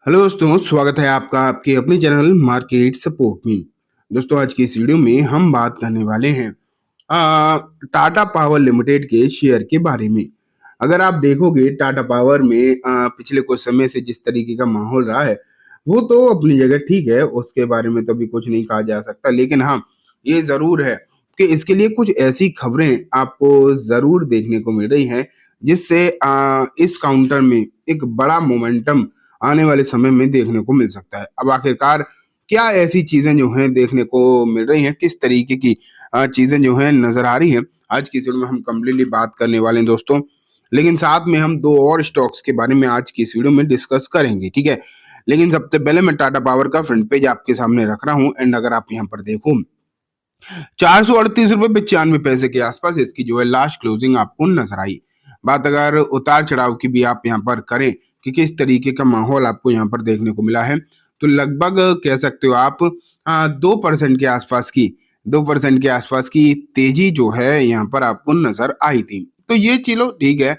Hello दोस्तों, स्वागत है आपका आपके अपने चैनल मार्केट सपोर्ट में। दोस्तों, आज की इस वीडियो में हम बात करने वाले हैं टाटा पावर लिमिटेड के शेयर के बारे में। अगर आप देखोगे टाटा पावर में पिछले कुछ समय से जिस तरीके का माहौल रहा है, वो तो अपनी जगह ठीक है, उसके बारे में तो अभी कुछ नहीं कहा जा सकता। लेकिन हाँ, ये ज़रूर है कि इसके लिए कुछ ऐसी खबरें आपको ज़रूर देखने को मिल रही हैं, जिससे इस काउंटर में एक बड़ा मोमेंटम आने वाले समय में देखने को मिल सकता है। अब आखिरकार क्या ऐसी चीज़ें जो हैं देखने को मिल रही हैं, किस तरीके की चीज़ें जो हैं नज़र आ रही हैं, आज की इस वीडियो में हम कंप्लीटली बात करने वाले हैं दोस्तों। लेकिन साथ में हम 2 और स्टॉक्स के बारे में आज की इस वीडियो में डिस्कस करेंगे, ठीक है? लेकिन सबसे पहले मैं टाटा पावर का फ्रंट पेज आपके सामने रख रहा हूँ एंड अगर आप यहाँ पर देखो, 438 रुपए 95 पैसे के आसपास इसकी जो है लास्ट क्लोजिंग आपको नजर आई। बात अगर उतार चढ़ाव की भी आप यहाँ पर करें कि किस तरीके का माहौल आपको यहाँ पर देखने को मिला है, तो लगभग कह सकते हो आप 2% के आसपास की 2% के आसपास की तेजी जो है यहाँ पर आपको नजर आई थी। तो ये चलो ठीक है,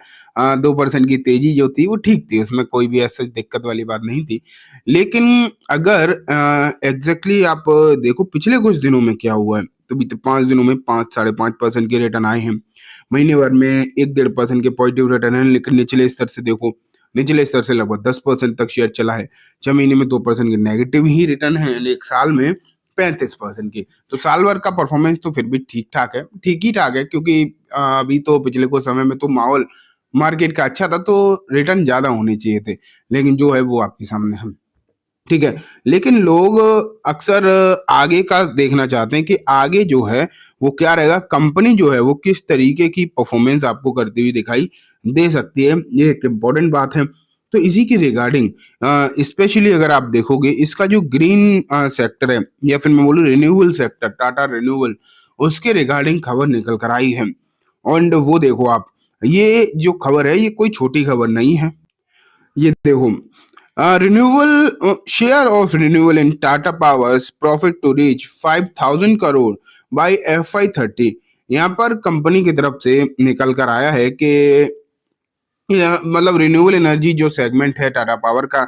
2% की तेजी जो थी वो ठीक थी, उसमें कोई भी ऐसा दिक्कत वाली बात नहीं थी। लेकिन अगर एग्जैक्टली आप देखो पिछले कुछ दिनों में क्या हुआ है, तो बीते 5 दिनों में 5 साढ़े 5% के रिटर्न आए हैं। महीने भर में 1-1.5% के पॉजिटिव रिटर्न है, लेकिन निचले स्तर से देखो, निचले स्तर से लगभग 10% तक शेयर चला है। 6 महीने में 2% के नेगेटिव ही रिटर्न है, एक साल में 35% की। तो साल भर का परफॉर्मेंस तो फिर भी ठीक-ठाक है, ठीक ही ठाक है, क्योंकि अभी तो पिछले कुछ समय में तो माहौल मार्केट का अच्छा था, तो रिटर्न ज़्यादा होने चाहिए थे। लेकिन जो है वो आपके सामने है। ठीक है, लेकिन लोग अक्सर आगे का देखना चाहते हैं कि आगे जो है वो क्या रहेगा, कंपनी जो है वो किस तरीके की परफॉर्मेंस आपको करती हुई दिखाई दे सकती है, ये एक इम्पोर्टेंट बात है। तो इसी की रिगार्डिंग स्पेशली अगर आप देखोगे, इसका जो ग्रीन सेक्टर है या फिर मैं बोलूँ रिन्यूएबल सेक्टर, टाटा रिन्यूएबल, उसके रिगार्डिंग खबर निकल कर आई है। एंड वो देखो आप, ये जो खबर है ये कोई छोटी खबर नहीं है। ये देखो, renewable share of renewable in Tata Power's profit to reach 5,000 crore by FY30। यहाँ पर कंपनी की तरफ से निकल कर आया है कि मतलब रिन्यूएबल एनर्जी जो सेगमेंट है टाटा पावर का,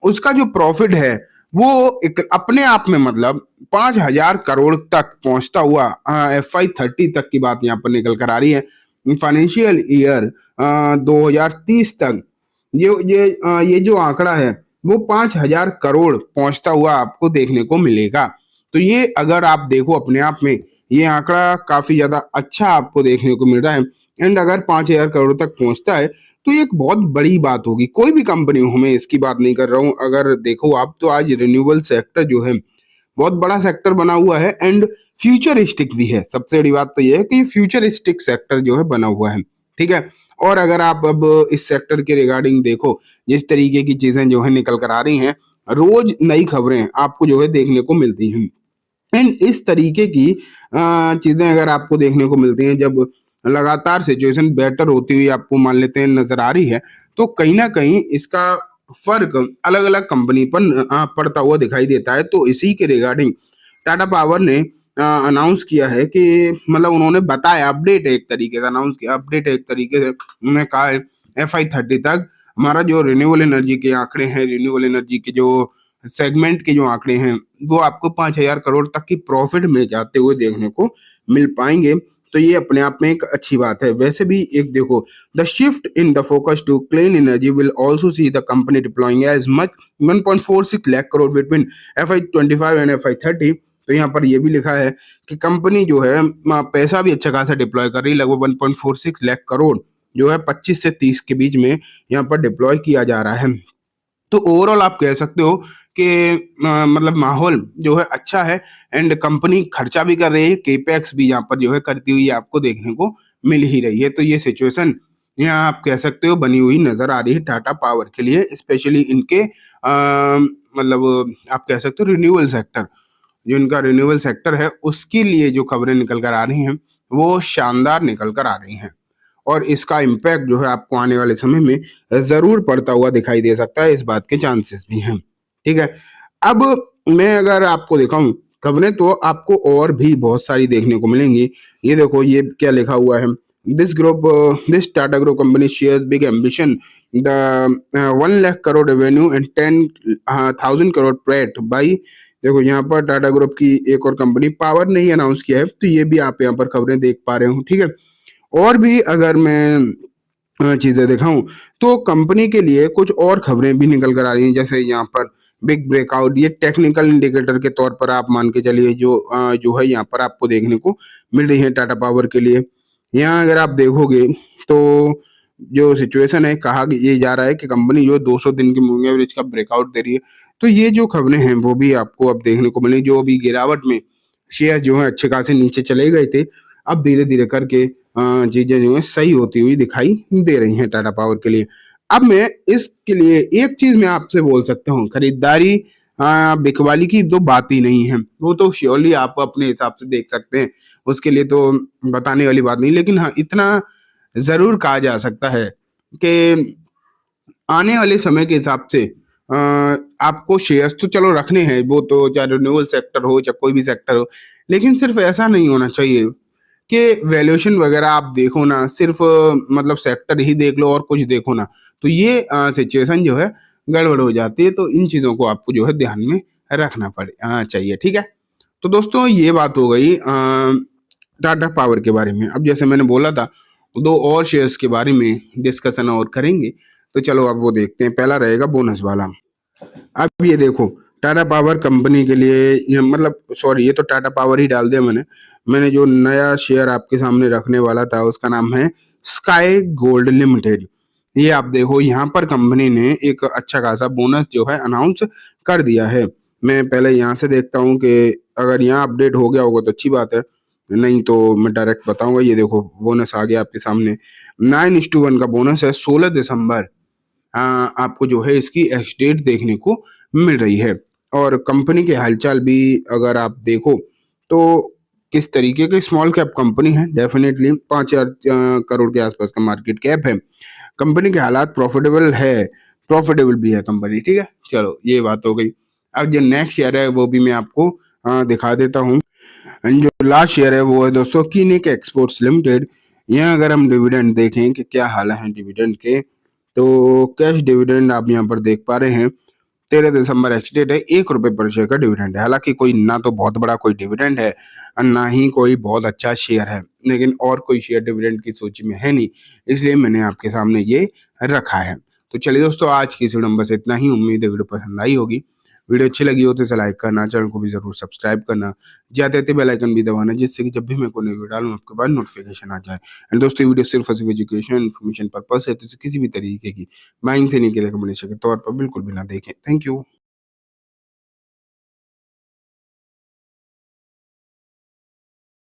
उसका जो प्रॉफिट है वो एक अपने आप में मतलब 5,000 करोड़ तक पहुंचता हुआ FY30 तक की बात यहाँ पर निकल कर आ रही है। फाइनेंशियल ईयर 2030 तक ये जो आंकड़ा है वो 5,000 करोड़ पहुंचता हुआ आपको देखने को मिलेगा। तो ये अगर आप देखो अपने आप में ये आंकड़ा काफी ज्यादा अच्छा आपको देखने को मिल रहा है। एंड अगर 5,000 करोड़ तक पहुंचता है तो ये एक बहुत बड़ी बात होगी। कोई भी कंपनी हो, मैं इसकी बात नहीं कर रहा हूँ, अगर देखो आप तो आज रिन्यूएबल सेक्टर जो है बहुत बड़ा सेक्टर बना हुआ है एंड फ्यूचरिस्टिक भी है। सबसे बड़ी बात तो ये है कि ये फ्यूचरिस्टिक सेक्टर जो है बना हुआ है, ठीक है। और अगर आप अब इस सेक्टर के रिगार्डिंग देखो, जिस तरीके की चीजें जो है निकल कर आ रही हैं, रोज नई खबरें आपको जो है देखने को मिलती हैं। एंड इस तरीके की चीजें अगर आपको देखने को मिलती हैं, जब लगातार सिचुएशन बेटर होती हुई आपको मान लेते हैं नजर आ रही है, तो कहीं ना कहीं इसका फर्क अलग अलग कंपनी पर पड़ता हुआ दिखाई देता है। तो इसी के रिगार्डिंग टाटा पावर ने अनाउंस किया है कि मतलब उन्होंने बताया, अपडेट है एक तरीके से, अनाउंस किया, अपडेट है एक तरीके से, उन्होंने कहा है FY30 तक हमारा जो रिन्यूएबल एनर्जी के आंकड़े हैं, रिन्यूएबल एनर्जी के जो सेगमेंट के जो आंकड़े हैं, वो आपको 5,000 करोड़ तक की प्रॉफिट में जाते हुए देखने को मिल पाएंगे। तो ये अपने आप में एक अच्छी बात है। वैसे भी एक देखो, the shift in the focus to clean energy will also see the company deploying as much 1.46 lakh crore between FY25 and FY30। तो यहाँ पर ये भी लिखा है कि कंपनी जो है पैसा भी अच्छा खासा डिप्लॉय कर रही है, लगभग 1.46 लाख करोड़ जो है 25 से 30 के बीच में यहाँ पर डिप्लॉय किया जा रहा है। तो ओवरऑल आप कह सकते हो कि मतलब माहौल जो है अच्छा है एंड कंपनी खर्चा भी कर रही है, केपेक्स भी यहाँ पर जो है करती हुई आपको देखने को मिल ही रही है। तो ये सिचुएशन यहाँ आप कह सकते हो बनी हुई नजर आ रही है टाटा पावर के लिए, स्पेशली इनके मतलब आप कह सकते हो रिन्यूएबल सेक्टर, जो इनका रिन्यूएबल सेक्टर है उसके लिए जो खबरें निकल कर आ रही हैं वो शानदार निकल कर आ रही हैं। और इसका इम्पैक्ट जो है आपको आने वाले समय में जरूर पड़ता हुआ दिखाई दे सकता है, इस बात के चांसेस भी हैं, ठीक है। अब मैं अगर आपको दिखाऊं खबरें, तो आपको और भी बहुत सारी देखने को मिलेंगी। ये देखो, ये क्या लिखा हुआ है, this Tata group company shares big ambition the 1 lakh crore revenue and 10,000 crore PAT by. देखो यहाँ पर टाटा ग्रुप की एक और कंपनी पावर ने ही अनाउंस किया है, तो ये भी आप यहाँ पर खबरें देख पा रहे हो, ठीक है। और भी अगर मैं चीजें दिखाऊं तो कंपनी के लिए कुछ और खबरें भी निकल कर आ रही हैं, जैसे यहाँ पर बिग ब्रेकआउट, ये टेक्निकल इंडिकेटर के तौर पर आप मान के चलिए जो है यहाँ पर आपको देखने को मिल रही है टाटा पावर के लिए। यहाँ अगर आप देखोगे तो जो सिचुएशन है, कहा कि ये जा रहा है कि कंपनी जो 200 दिन की मूविंग एवरेज का ब्रेकआउट दे रही है। तो ये जो खबरें हैं वो भी आपको अब देखने को मिली, जो अभी गिरावट में शेयर जो है अच्छे खासे नीचे चले गए थे, अब धीरे धीरे करके चीजें जो है सही होती हुई दिखाई दे रही हैं टाटा पावर के लिए। अब मैं इसके लिए एक चीज मैं आपसे बोल सकता हूँ, खरीदारी बिकवाली की तो बात ही नहीं है, वो तो श्योरली आप अपने हिसाब से देख सकते हैं, उसके लिए तो बताने वाली बात नहीं। लेकिन हाँ, इतना जरूर कहा जा सकता है कि आने वाले समय के हिसाब से आपको शेयर्स तो चलो रखने हैं, वो तो चाहे रिन्यूएबल सेक्टर हो चाहे कोई भी सेक्टर हो, लेकिन सिर्फ ऐसा नहीं होना चाहिए कि वैल्यूएशन वगैरह आप देखो ना, सिर्फ मतलब सेक्टर ही देख लो और कुछ देखो ना, तो ये सिचुएशन जो है गड़बड़ हो जाती है। तो इन चीजों को आपको जो है ध्यान में रखना चाहिए, ठीक है। तो दोस्तों ये बात हो गई टाटा पावर के बारे में। अब जैसे मैंने बोला था, दो और शेयर्स के बारे में डिस्कशन और करेंगे, तो चलो अब वो देखते हैं। पहला रहेगा बोनस वाला। अब ये देखो, टाटा पावर कंपनी के लिए मतलब सॉरी, ये तो टाटा पावर ही डाल दिया मैंने जो नया शेयर आपके सामने रखने वाला था उसका नाम है स्काई गोल्ड लिमिटेड। ये आप देखो, यहाँ पर कंपनी ने एक अच्छा खासा बोनस जो है अनाउंस कर दिया है। मैं पहले यहाँ से देखता हूँ कि अगर यहाँ अपडेट हो गया होगा तो अच्छी बात है, नहीं तो मैं डायरेक्ट बताऊंगा। ये देखो बोनस आ गया आपके सामने, 9:1 का बोनस है। 16 दिसंबर आपको जो है इसकी एक्स डेट देखने को मिल रही है। और कंपनी के हालचाल भी अगर आप देखो तो किस तरीके की स्मॉल कैप कंपनी है, डेफिनेटली 5,000 करोड़ के आसपास का मार्केट कैप है। कंपनी के हालात प्रॉफिटेबल भी है कंपनी, ठीक है। चलो ये बात हो गई। अब जो नेक्स्ट शेयर है वो भी मैं आपको दिखा देता हूँ। जो लास्ट शेयर है वो है दोस्तों कीनिक एक्सपोर्ट्स लिमिटेड। यहाँ अगर हम डिविडेंड देखें कि क्या हाल है डिविडेंड के, तो कैश डिविडेंड आप यहाँ पर देख पा रहे हैं। 13 दिसंबर एक्स डेट है, 1 रुपए पर शेयर का डिविडेंड है। हालांकि कोई ना तो बहुत बड़ा कोई डिविडेंड है और ना ही कोई बहुत अच्छा शेयर है, लेकिन और कोई शेयर डिविडेंड की सूची में है नहीं, इसलिए मैंने आपके सामने ये रखा है। तो चलिए दोस्तों, आज की इस वीडियो में बस इतना ही। उम्मीद है वीडियो पसंद आई होगी। वीडियो अच्छी लगी हो तो इसे लाइक करना, चैनल को भी जरूर सब्सक्राइब करना, जाते जाते बेल आइकन भी दबाना, जिससे कि जब भी मैं कोई नई वीडियो डालूं आपके पास नोटिफिकेशन आ जाए। एंड दोस्तों, वीडियो सिर्फ और सिर्फ एजुकेशन इन्फॉर्मेशन पर्पस है, तो इसे किसी भी तरीके की बाइंग से नहीं के रिकमेंडेशन के तौर पर बिल्कुल भी ना देखें। Thank you.